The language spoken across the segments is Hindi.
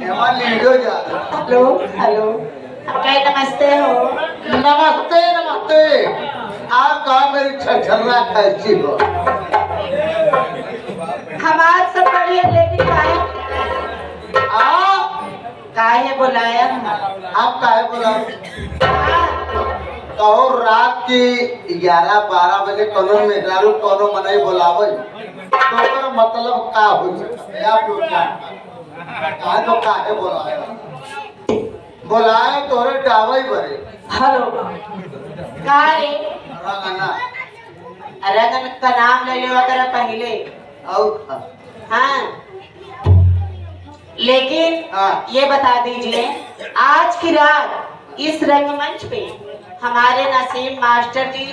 हेलो हेलो कहीं नमस्ते हो। नमस्ते नमस्ते। आप कहा मेरी छछल्ला कैसी हो? हमारे सब बढ़िया, लेकिन काहे बुलाया? आप काहे बुलाओ? कहो रात की 11-12 बजे कोनो मेहरारू कोनो मनई बुलावे तो ओकर मतलब का हो सकता है? आप लोग काहे तो काहे बुलाए तोरे डावई बरे। हेलो काहे रंगना रंगन का नाम ले लेवा करा पहले। और हाँ लेकिन ये बता दीजिए, आज की रात इस रंगमंच पे हमारे नसीम मास्टर जी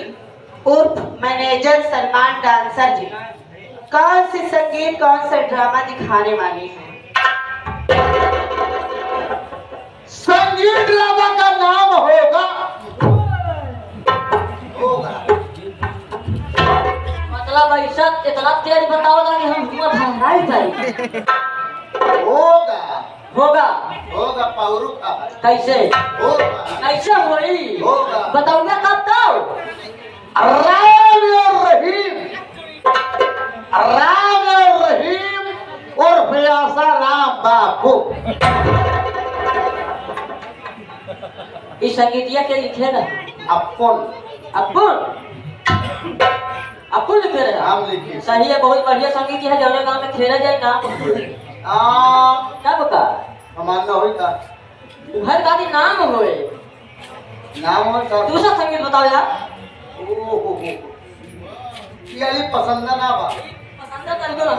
उर्फ मैनेजर सलमान डांसर जी कौन सी संगीत कौन सा ड्रामा दिखाने वाले हैं? संगीत ड्रामा का नाम होगा मतलब ऐसा इतना तेज बताओ कि हम होगा होगा होगा पाउरू का कैसे होगा कैसे होई होगा बताऊंगा कब तो राम और रहीम और व्यासा राम बापू। इस संगीतिया के लिखे ना अपन अपन लिखे रहे हम लिखे सही है। बहुत बढ़िया संगीत है, जौने गांव में खेला जाए नाम क्या बता हमारा होई था घर का भी नाम होए नाम हो सब दूसरा संगीत बताओ यार। ओहो ये पसंद ना बा पसंद कर दो ना।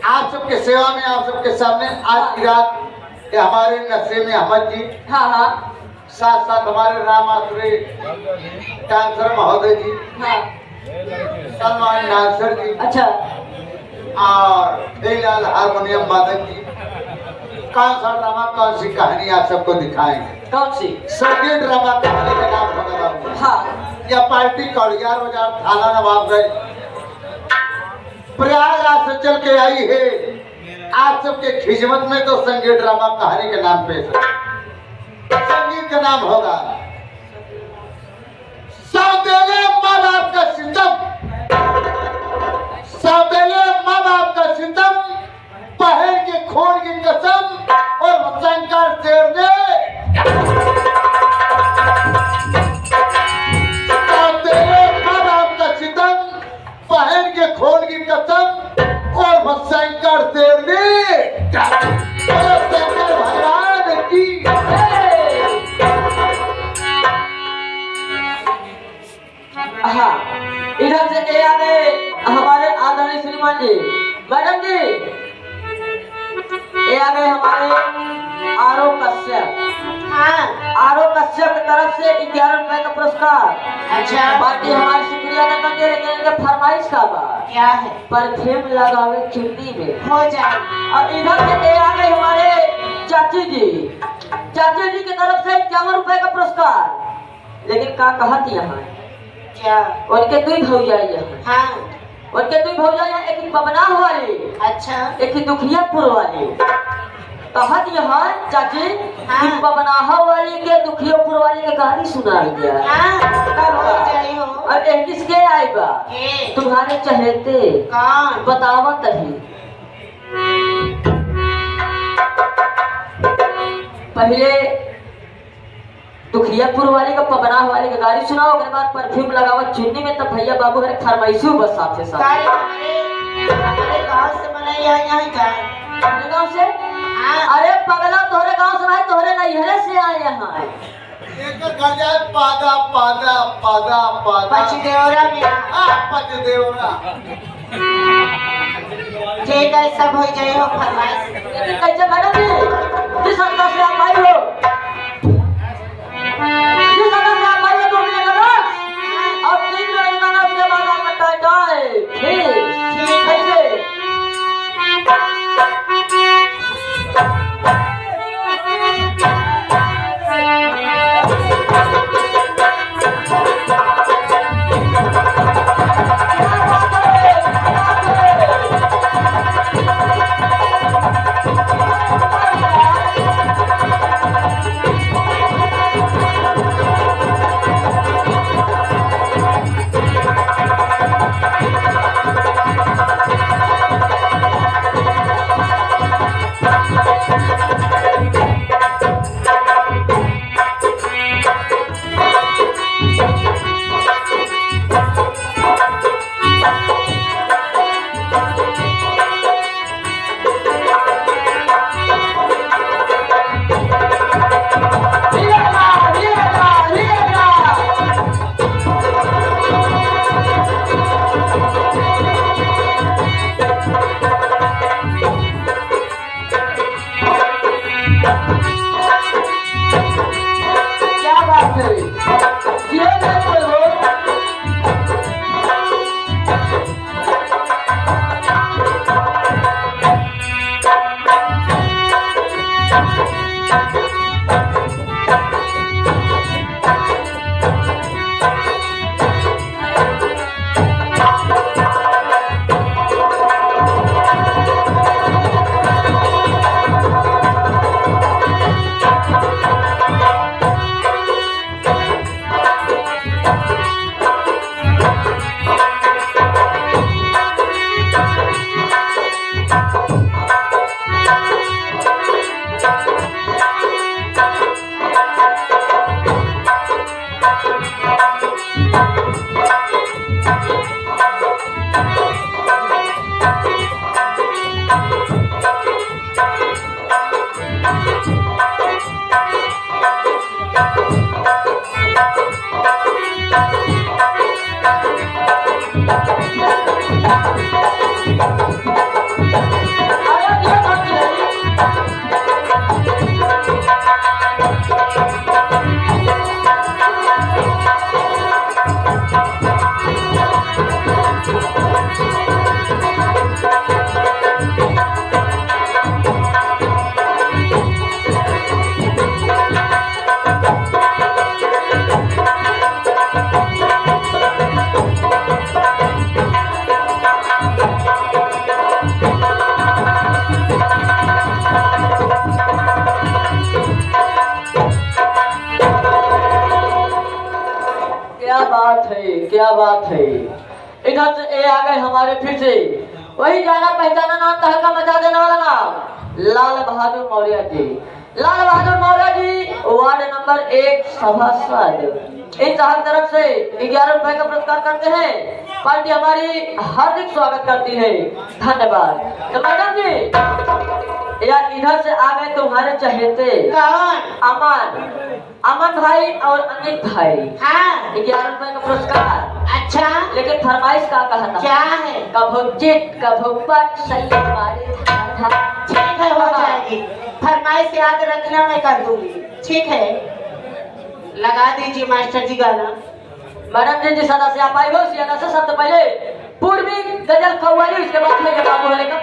आप सबके सेवा में आप सबके सामने आज की रात ये हमारे नसीम अहमद जी हाँ हाँ साथ साथ हमारे राम आसरे डांसर महोदय जी हाँ सलमान डांसर जी अच्छा और देलाल हारमोनियम वादक जी कौन सा ड्रामा कौन सी कहानी आप सबको दिखाएंगे? कौन सी? संगीत ड्रामा कहानी का नाम होगा हाँ यह पार्टी कौड़ियार बाजार थाना नवाबगंज प्रयागराज से चल के आई है। आप सबके खिदमत में तो संगीत ड्रामा कहानी के नाम पेश है। संगीत का नाम होगा सौतेले माँ बाप का सितम। सौतेले माँ बाप का सितम पहल के खोल की कसम और शंकर शेर ने सौतेले माँ बाप का सितम पहल के खोल की कसम और शंकर शेर ने शंकर भगवान की हाँ इधर से ये आ गए हमारे आदरणीय श्रीमान जी मैडम जी। ये आ गए हमारे आरो कश्यप। हाँ आरो कश्यप की तरफ से 11 रुपए का पुरस्कार। अच्छा बाकी हमारी शुक्रिया अदा करते हैं, लेकिन इनका फरमाइश का बा क्या है? परफ्यूम लगावे चुन्नी में हो जाए। और इधर से ये आ गए हमारे चाची जी की तरफ से 51 रुपए का पुरस्कार। लेकिन का कहती यहाँ क्या उनके दुई भौजाई है। हाँ उनके दुई भौजाई है, एक पबना वाली अच्छा एक दुखियापुर वाली। कहत यहाँ चाची हाँ। पबनाहा वाली के दुखियापुर वाली के गाली सुना दिया हाँ। और किसके आई बा तुम्हारे चहेते कौन बतावत ही पहले दुखियापुर वाले का पबना वाले का गाड़ी सुनाओ, उसके बाद परफ्यूम लगाओ चुन्नी में। तब भैया बाबू है फरमाइशू बस साथ से साथ हमारे गांव से बनाई यहाँ का अपने गांव से हाँ। अरे पगला तोहरे गांव से भाई तोहरे नैहरे से आए यहाँ एक घर जाए पादा पादा पादा पादा पचदेवरा में पचदेवरा ठीक है सब हो जाए हो फरमाइश। कैसे मैडम जी जिस अंदर से आप आई हो क्या बात है। इधर से ये आ गए हमारे फिर से वही जाना पहचाना नाम तहलका मचा देने वाला नाम लाल बहादुर मौर्य जी। लाल बहादुर मौर्य जी वार्ड नंबर 1 सभासद। इन साहब तरफ से 11 रुपए का पुरस्कार करते हैं। पार्टी हमारी हार्दिक स्वागत करती है, धन्यवाद। तो मैडम जी यार इधर से आ गए तुम्हारे चहेते अमन भाई और अनित भाई। हाँ 11 रुपए का पुरस्कार। अच्छा लेकिन फरमाइश का कहना क्या है? कभू चिट कभू पट सही हमारे ठीक है, हो जाएगी। फरमाइश याद रखना, मैं कर दूंगी। ठीक है, लगा दीजिए मास्टर जी गाना। मैडम जी सदा से आप आई हो सियाना से सबसे पहले पूर्वी गजल कव्वाली, उसके बाद में बाबू वाले का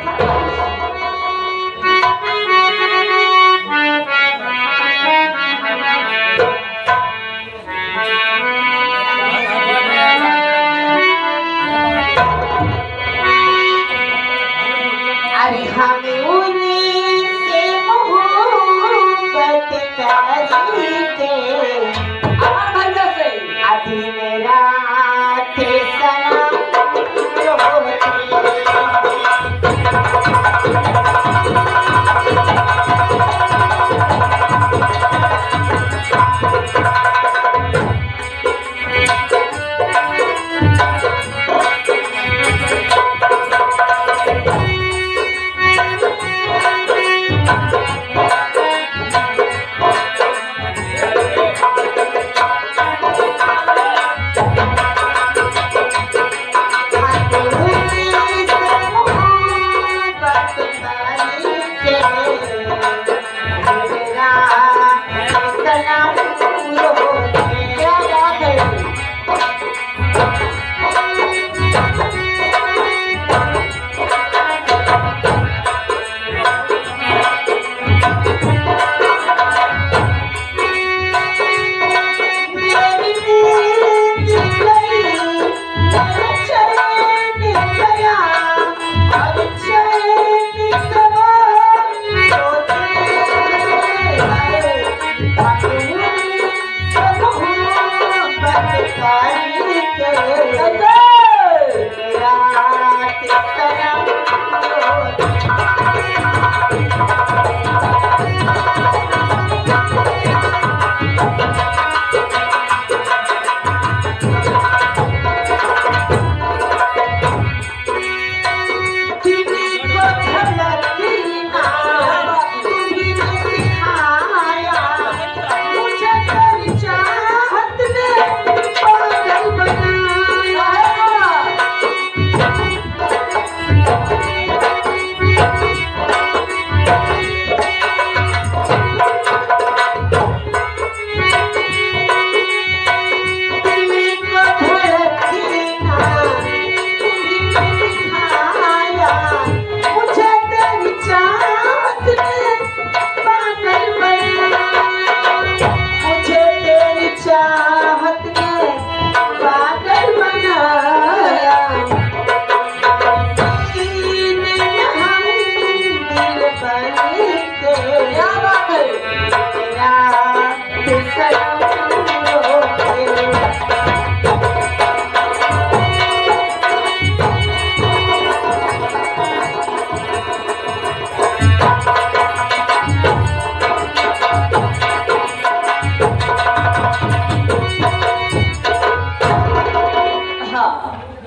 अरे हमें उन्हीं से मोहब्बत करते अभी मेरा थे सनम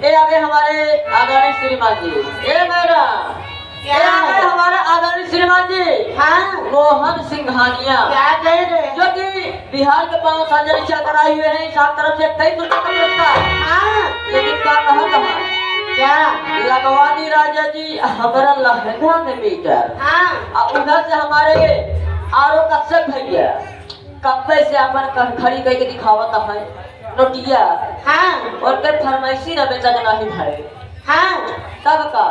ये आगे हमारे आदरणीय श्रीमान जी। ये मेरा ये आगे हमारे आदरणीय श्रीमान जी। हाँ मोहन सिंघानिया। क्या कह रहे? जो कि बिहार के 5 साल रिक्शा कराए हुए हैं, सात तरफ से 23 रुपए का पुरस्कार। हाँ लेकिन कहा क्या लगवानी राजा जी हमारा लहंगा में मीटर। हाँ उधर से हमारे आरो कश्यप भैया कब्बे से अपन खड़ी करके दिखावता है नोटिया। हाँ और के फरमाइशी न बेचा नहीं भाई। हाँ तब का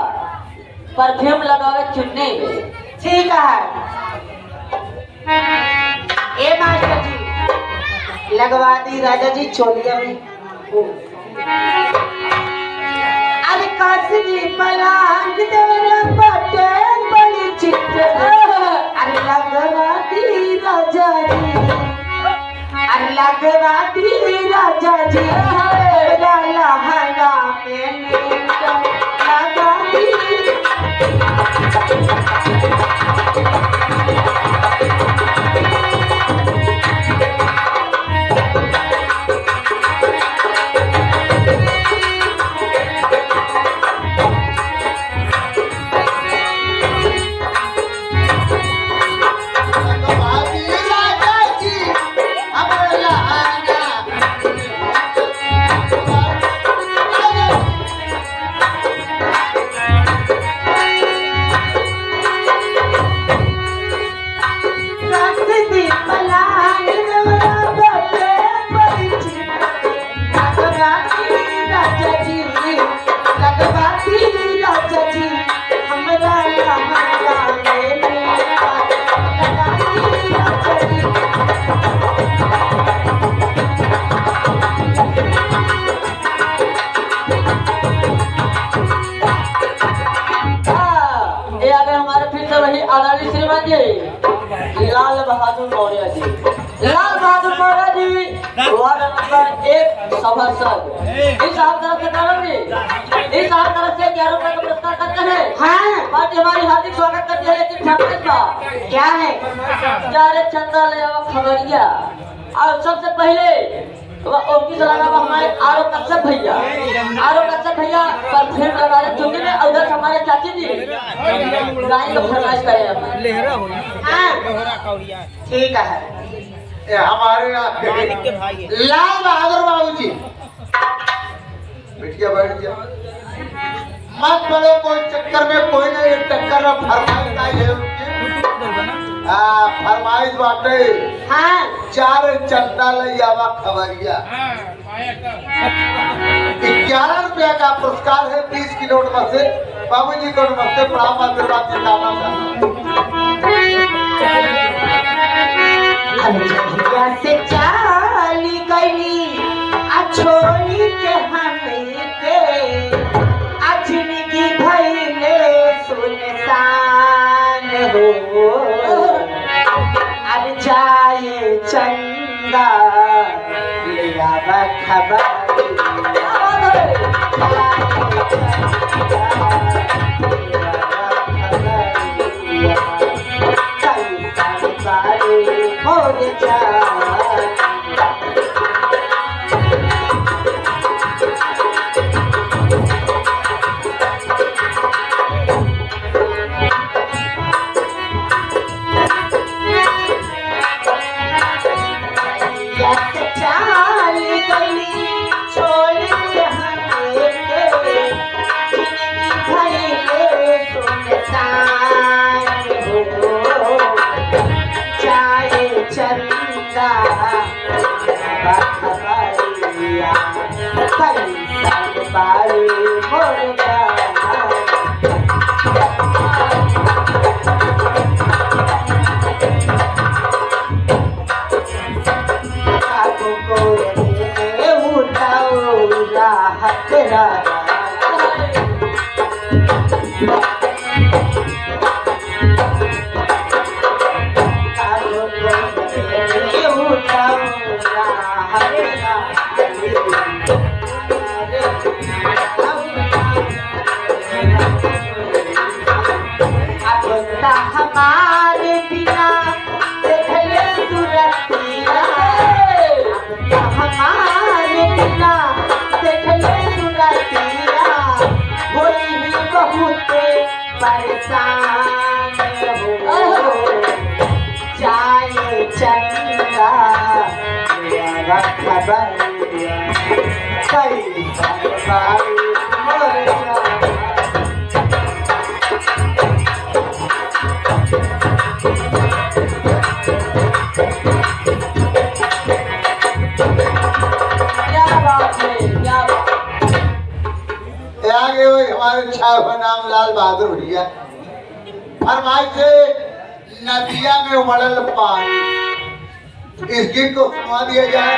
परफ्यूम लगावे चुन्नी में। ठीक है ए मास्टर जी लगवा दी राजा जी चोलिया में। अरे काशी पलांग तेरा बटे बड़ी चिट्टे। अरे लगवा दी राजा जी। अरे लगवा दी राजा जी लहंगा में लगा दी। आदरणीय श्रीमान जी लाल बहादुर मौर्य जी। लाल बहादुर मौर्य जी वार्ड नंबर 1 सभासद। इस साहब तरफ से करेंगे, इस साहब तरफ से 11 रुपए का पुरस्कार करते हैं। हाँ पार्टी हमारी हार्दिक स्वागत करती है। लेकिन फरमाइश का क्या है? चारे चंदा ले आओ खबरिया। और सबसे पहले उनकी सलाह हमारे आरो कश्यप भैया। आरो कश्यप भैया परफ्यूम लगा रहे चुन्नी में। उधर हमारे चाची जी गाय को फरमाइश करे। ठीक है हमारे लाल बहादुर बाबू जी बैठ गया मत बोलो कोई चक्कर में कोई नहीं टक्कर में फरमाइश आई है उनकी। फरमाइश बाटे। हाँ 4 चंदा ले आवा खबरिया। 11 रुपया का पुरस्कार है 20 की नोट में से। बाबू जी को नमस्ते प्रणाम आशीर्वाद जिताना से चाली गई छोड़ी के हमें के अजनी की भैले सुनसान हो। अब जाए चंदा ले आवा हमारे बिना देखले सुरतिया। हमारे बिना देखले सुरतिया। परेशान हो जाए चंदा मेरा खबर कई बार आगे वही हमारे छाव का नाम लाल बहादुर भैया फरमाइश से नदिया में उमड़ल पानी इस गीत को सुनवा दिया जाए।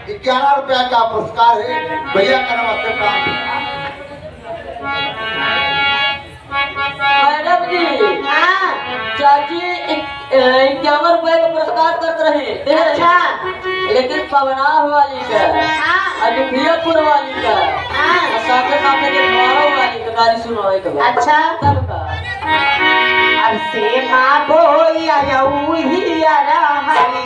11 रुपया का पुरस्कार है भैया का नमस्ते प्राप्त। मैडम जी चाची 51 रुपए का पुरस्कार करते रहे। अच्छा लेकिन पवनाह वाली का अजफियापुर वाली का साथे साथे के द्वारा वाली का गाली सुनाए के बाद अच्छा तब का अब से मां बोया यऊ ही आरा हरी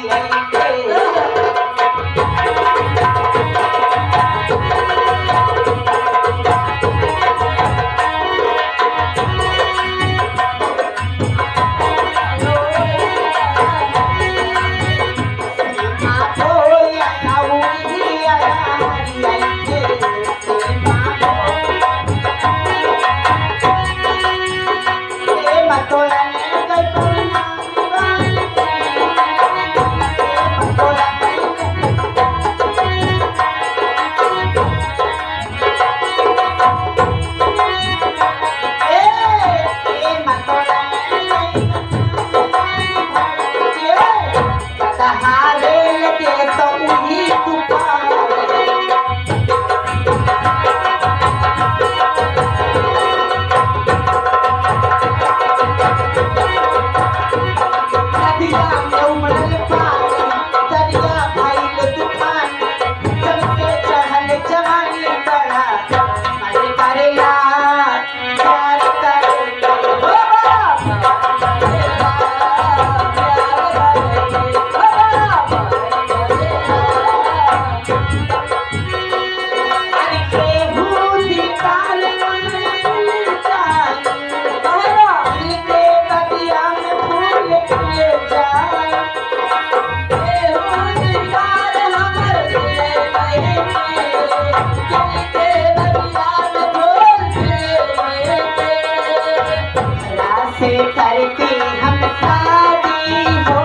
करके हम शादी हो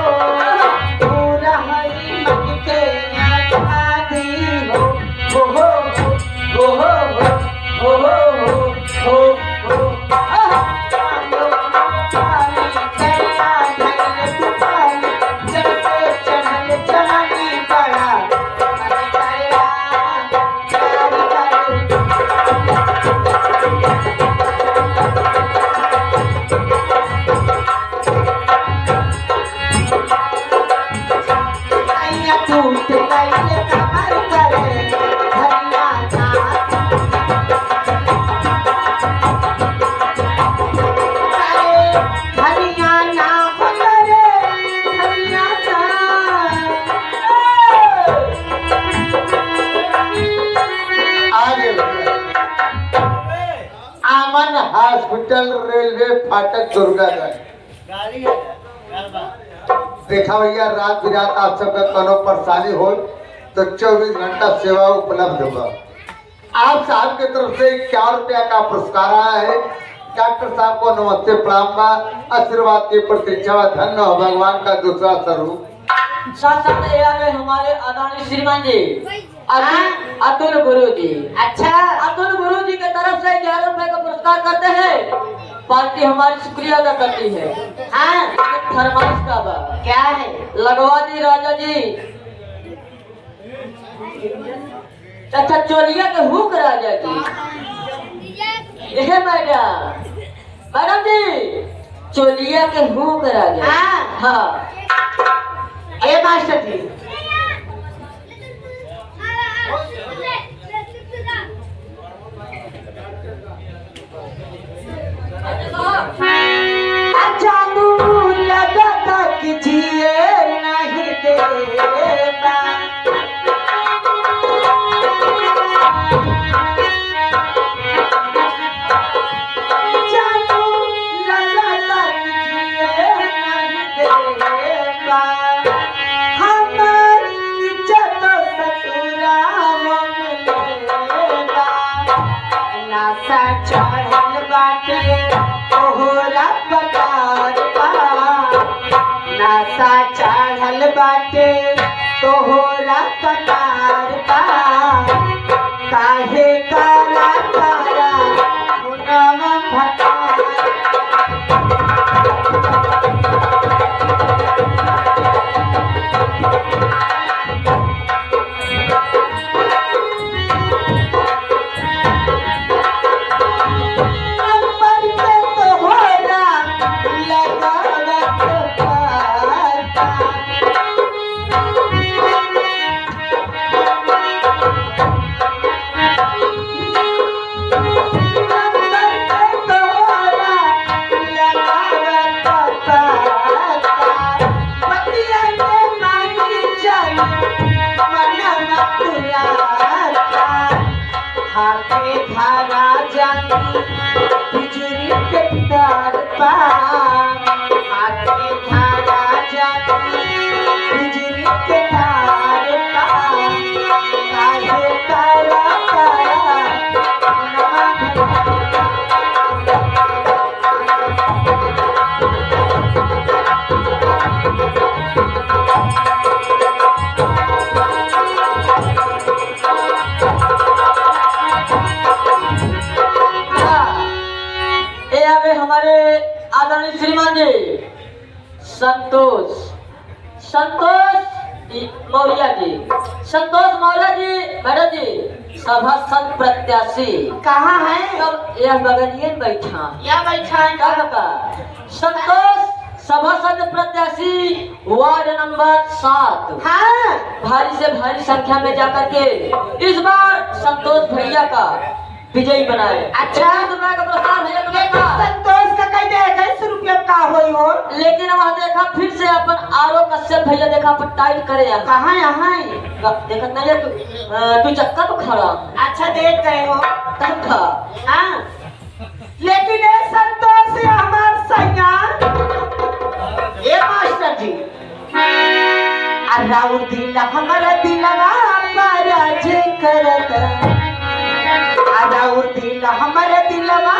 पूरा हरी मन के शादी हो हो हो हो हो हो हो हॉस्पिटल रेलवे फाटक दुर्गागढ़ देखा भैया रात बिरात आप सबका कोनो परेशानी हो तो 24 घंटा सेवा उपलब्ध होगा। आप साहब की तरफ से 4 रुपया का पुरस्कार आया है। डॉक्टर साहब को नमस्ते प्रणाम बा आशीर्वाद की प्रतीक्षा धन्य हो भगवान का दूसरा स्वरूप। साथ साथ ये आ गए हमारे आदरणीय श्रीमान जी अतुल गुरु जी। अच्छा अतुल गुरु जी की तरफ से 11 रुपए का पुरस्कार करते हैं। पार्टी हमारी शुक्रिया अदा करती है। हाँ फरमाइश का बा क्या है लगवा दी राजा जी। अच्छा चोलिया के हुक राजा जी। यह मैडम जी चोलिया के हुक राजा। हाँ ये मास्टर जी जानू लगा था कि जिए नहीं देगा जानू तोहरा पकार पा नासा चढ़ल बाटे तोहरा पकार पा काहे काला काला मुनवा भकार हाथे धारा जानी बिजली के तार पा हाथे धारा जानी बिजली के तार पा काहे काला काला हमारे आदरणीय श्रीमान जी संतोष मौर्य जी मैडम जी सभासद प्रत्याशी कहाँ है सब यह बगलिए में बैठा या बैठा है का संतोष सभासद प्रत्याशी वार्ड नंबर 7। हाँ भारी से भारी संख्या में जाकर के इस बार संतोष भैया का विजयी बनाए। अच्छा का प्रस्ताव भैया का संतोष का कह दे 21 रुपया का होई हो लेकिन वहाँ देखा फिर से अपन आरो कश्यप भैया देखा अपन टाइट करे कहाँ यहाँ देखा नहीं है तू चक्का तो खड़ा अच्छा देख गए हो तब का हाँ लेकिन ये संतोष हमार सैया ये मास्टर जी राउर दिल हमारा दिलवा राज करत राउर दिल हमारा दिलवा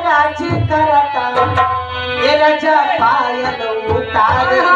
राज करत ये रजा पायल उतार हो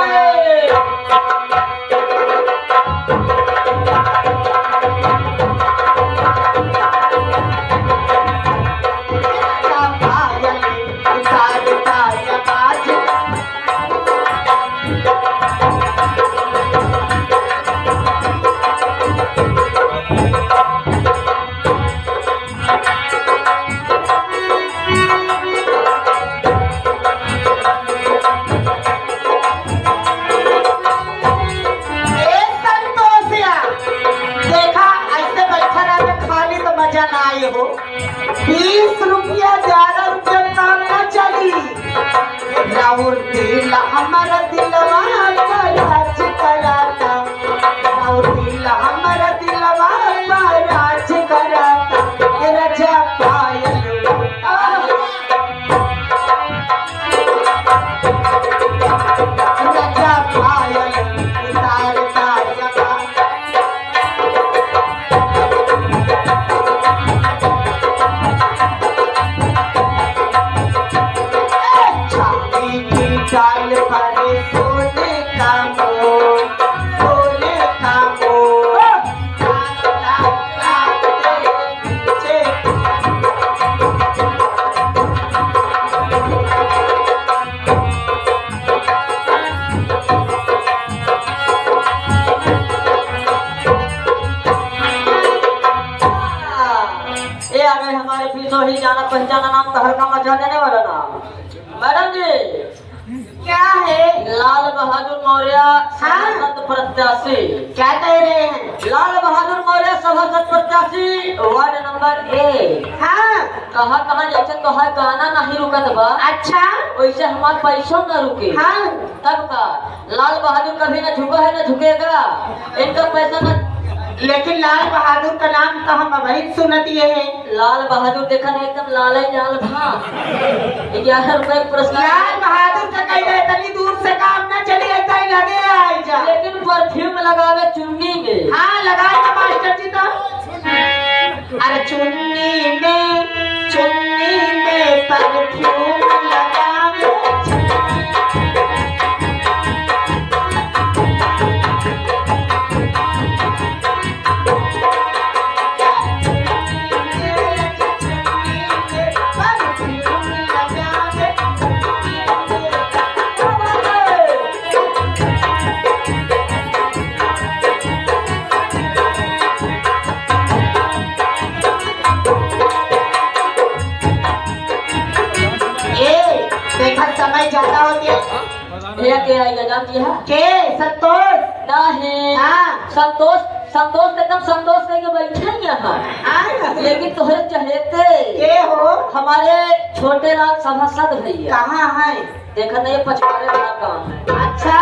20 रुपया 11 रुपया काम न चली राउर दिल हमारा दिलवा राज कराता राउर दिल हमारा दिलवा राज कराता ये रजा पायल रजा पायल उतारता चाल भरे सोने का मोर सोने का मोर ये आ गए हमारे पीछे ही जाना पहचाना नाम तहलका मचा देने वाला नाम मैडम जी क्या है लाल बहादुर मौर्य सभासद प्रत्याशी क्या कह रहे हैं लाल बहादुर मौर्य सभासद प्रत्याशी वार्ड नंबर 1। हाँ कहाँ जैसे तो है गाना नहीं रुकत बा अच्छा वैसे हमारे पैसों न रुके हाँ तब का लाल बहादुर कभी न झुका है न झुकेगा इनका पैसा न लेकिन लाल बहादुर का नाम तो हम अभी सुनत ये है लाल बहादुर देखा नहीं एकदम लाल ही लाल था 11 रुपए पुरस्कार लाल बहादुर का कह रहे तनी दूर से काम न चले ऐसा ही लगे आई जा लेकिन परफ्यूम लगावे चुन्नी में हाँ लगाए ना मास्टर जी तो अरे चुन्नी में परफ्यूम लगा जानती है के संतोष नहीं। हाँ। संतोष संतोष एकदम संतोष करके बैठे ही यहाँ, लेकिन तुम्हें चहेते के हो हमारे छोटे लाल सभासद भैया कहाँ है? देखा नहीं, पछवाड़े वाला काम है। अच्छा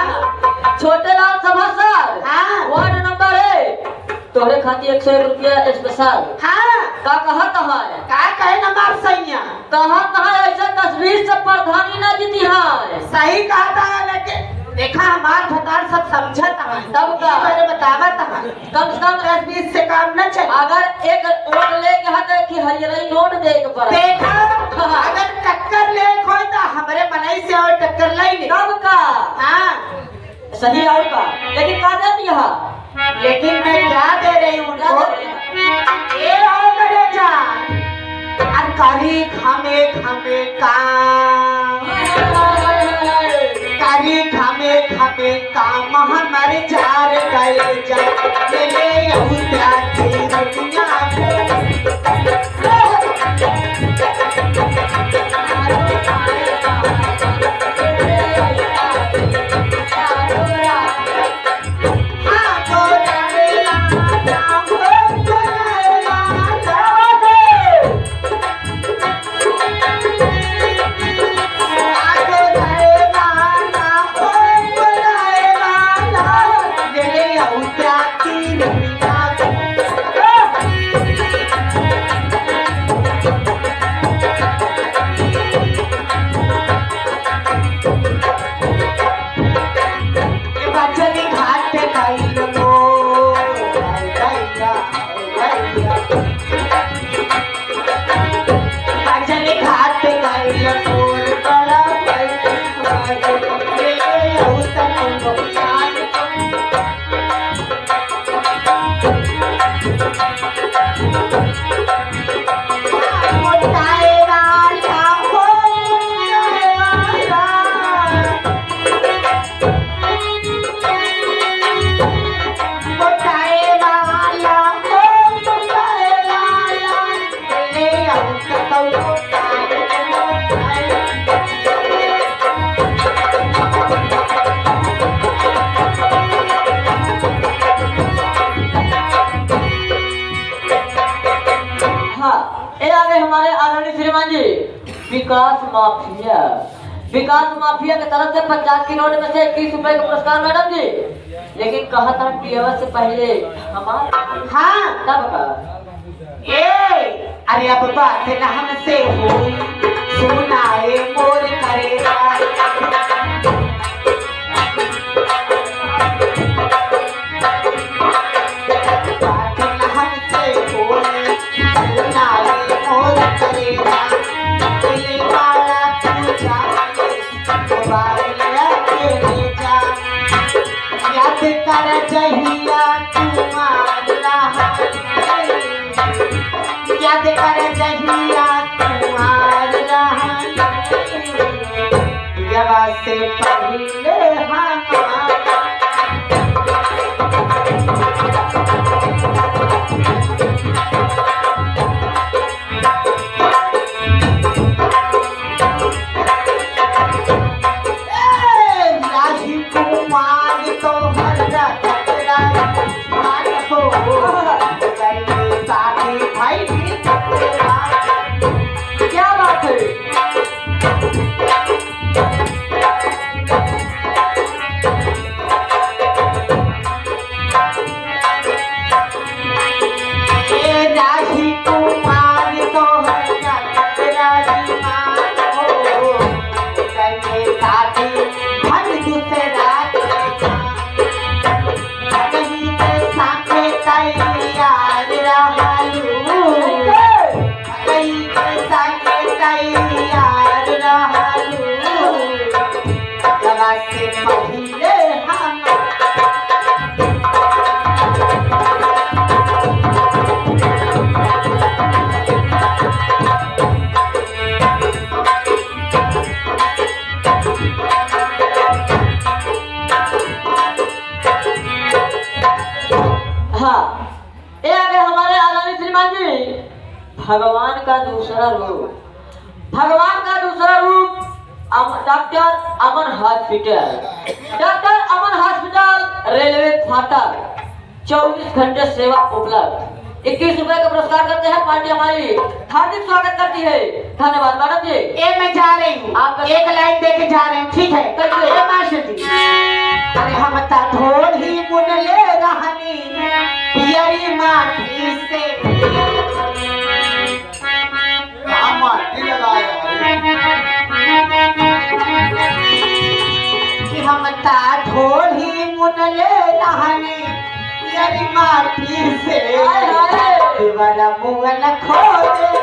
छोटे लाल सभासद हाँ। वार्ड नंबर 1 तोहरे खाती 101 रुपया स्पेशल। हाँ का कहा है का कहे न मार सैया कहा ऐसा तस्वीर से प्रधानी ना जीती है। सही कहा था, लेकिन देखा हमार भतार सब समझत है तब का मैंने बतावत है कम से कम 10-20 से काम न चले। अगर एक नोट ले के हाथ कि हरियरी नोट दे के पड़ा देखा अगर टक्कर ले कोई तो हमारे बनाई से और टक्कर नहीं तब का हाँ सही और का, लेकिन का देती है लेकिन मैं क्या दे रही हूँ उनको? ये हो मेरे जान करी खमे खमे काम करी खमे खमे काम हमर जार गए जा ले यहूदा की दुनिया विकास माफिया के तरफ से 50 की नोट में से 21 रुपए का पुरस्कार मैडम जी। लेकिन कहा था पियवा से पहले हमारे हाँ तब का अरे अब बात न हमसे हुई सुनाए मोर करेगा कर जहिया तुम्हारा याद कर जहिया तुम्हारा जवा से पहले क्या बात है राजी कुमार तो शादी भर दूसरा कहीं के साथे तैयार रहलू कहीं के साथे तैयार रहलू जवा से पहले हम भगवान का दूसरा रूप डॉक्टर अमन हॉस्पिटल। डॉक्टर अमन हॉस्पिटल रेलवे फाटक 24 घंटे सेवा उपलब्ध। 21 रुपए का पुरस्कार करते हैं पार्टी हमारी हार्दिक स्वागत करती है। धन्यवाद मैडम जी। मैं जा रही हूँ, आप एक लाइन दे के जा रही हूँ, ठीक है? कैसे? मास्टर जी, अरे हम ता ढोल ही बुनले रहनी पियरी माटी से, माटी लगाया कि हम ता ढोल ही बुनले रहनी पियरी माटी से, हाय हाय। दीवारा मुंगन खोले